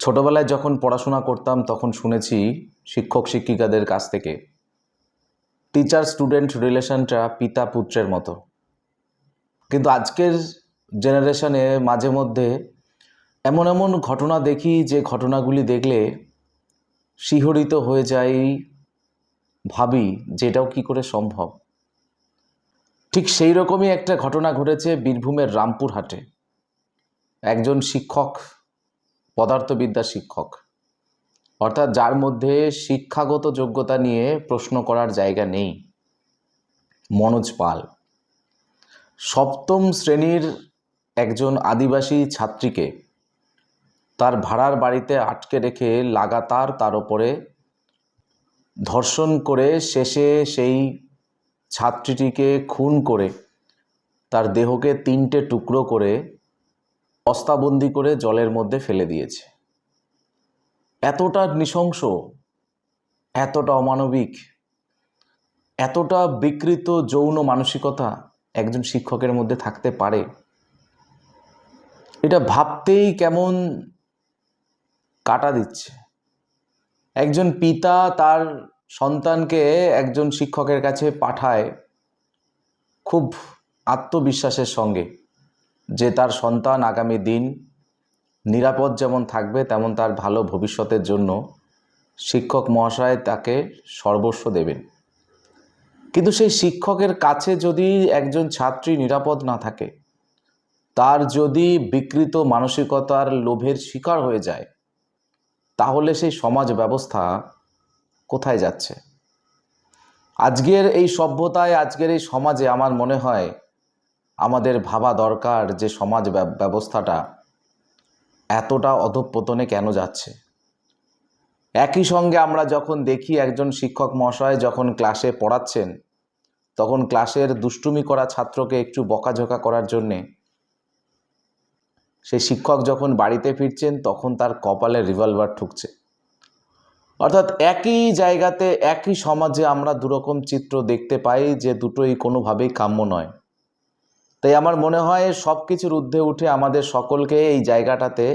ছোটবেলায় যখন পড়াশোনা করতাম তখন শুনেছি শিক্ষক শিক্ষিকাদের কাছ থেকে টিচার স্টুডেন্ট রিলেশনটা পিতা পুত্রের মতো। কিন্তু আজকের জেনারেশনে মাঝে মধ্যে এমন এমন ঘটনা দেখি যে ঘটনাগুলি দেখলে শিহরিত হয়ে যাই, ভাবি যে এটাও কী করে সম্ভব। ঠিক সেই রকমই একটা ঘটনা ঘটেছে বীরভূমের রামপুরহাটে। একজন শিক্ষক, পদার্থবিদ্যা শিক্ষক, অর্থাৎ যার মধ্যে শিক্ষাগত যোগ্যতা নিয়ে প্রশ্ন করার জায়গা নেই, মনোজ পাল, সপ্তম শ্রেণীর একজন আদিবাসী ছাত্রীকে তার ভাড়ার বাড়িতে আটকে রেখে লাগাতার তার ওপরে ধর্ষণ করে শেষে সেই ছাত্রীটিকে খুন করে তার দেহকে 3টে টুকরো করে বস্তাবন্দি করে জলের মধ্যে ফেলে দিয়েছে। এতটা নৃশংস, এতটা অমানবিক, এতটা বিকৃত যৌন মানসিকতা একজন শিক্ষকের মধ্যে থাকতে পারে, এটা ভাবতেই কেমন কাটা দিচ্ছে। একজন পিতা তার সন্তানকে একজন শিক্ষকের কাছে পাঠায় খুব আত্মবিশ্বাসের সঙ্গে যে তার সন্তান আগামী দিন নিরাপদ যেমন থাকবে তেমন তার ভালো ভবিষ্যতের জন্য শিক্ষক মহাশয় তাকে সর্বস্ব দেবেন। কিন্তু সেই শিক্ষকের কাছে যদি একজন ছাত্রী নিরাপদ না থাকে, তার যদি বিকৃত মানসিকতার লোভের শিকার হয়ে যায়, তাহলে সেই সমাজ ব্যবস্থা কোথায় যাচ্ছে? আজকের এই সভ্যতায়, আজকের এই সমাজে আমার মনে হয় আমাদের ভাবা দরকার যে সমাজ ব্যবস্থাটা এতটা অধঃপতনে কেন যাচ্ছে। একই সঙ্গে আমরা যখন দেখি একজন শিক্ষক মহাশয় যখন ক্লাসে পড়াচ্ছেন, তখন ক্লাসের দুষ্টুমি করা ছাত্রকে একটু বকাঝকা করার জন্যে সেই শিক্ষক যখন বাড়িতে ফিরছেন তখন তার কপালে রিভলভার ঠুকছে। অর্থাৎ একই জায়গাতে, একই সমাজে আমরা দুরকম চিত্র দেখতে পাই যে দুটোই কোনোভাবেই কাম্য নয়। তাই আমার মনে হয় সব কিছুর ঊর্ধ্বে উঠে আমাদের সকলকে এই জায়গাটাতে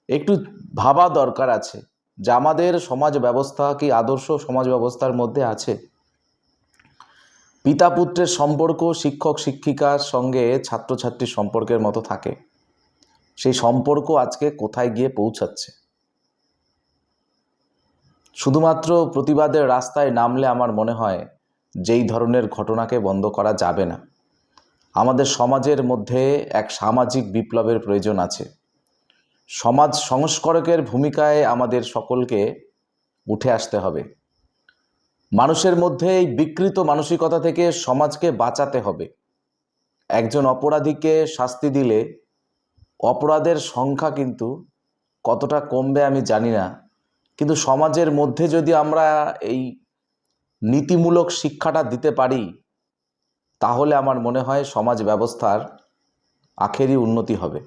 একটু ভাবা দরকার আছে যে আমাদের সমাজ ব্যবস্থা কি আদর্শ সমাজ ব্যবস্থার মধ্যে আছে। পিতা পুত্রের সম্পর্ক শিক্ষক শিক্ষিকার সঙ্গে ছাত্রছাত্রীর সম্পর্কের মতো থাকে, সেই সম্পর্ক আজকে কোথায় গিয়ে পৌঁছাচ্ছে? শুধুমাত্র প্রতিবাদের রাস্তায় নামলে আমার মনে হয় যেই ধরনের ঘটনাকে বন্ধ করা যাবে না। আমাদের সমাজের মধ্যে এক সামাজিক বিপ্লবের প্রয়োজন আছে। সমাজ সংস্কারকের ভূমিকায় আমাদের সকলকে উঠে আসতে হবে। মানুষের মধ্যে এই বিকৃত মানসিকতা থেকে সমাজকে বাঁচাতে হবে। একজন অপরাধীকে শাস্তি দিলে অপরাধের সংখ্যা কিন্তু কতটা কমবে আমি জানি না, কিন্তু সমাজের মধ্যে যদি আমরা এই নীতিমূলক শিক্ষাটা দিতে পারি, তাহলে আমার মনে হয় সমাজ ব্যবস্থার আখেরি উন্নতি হবে।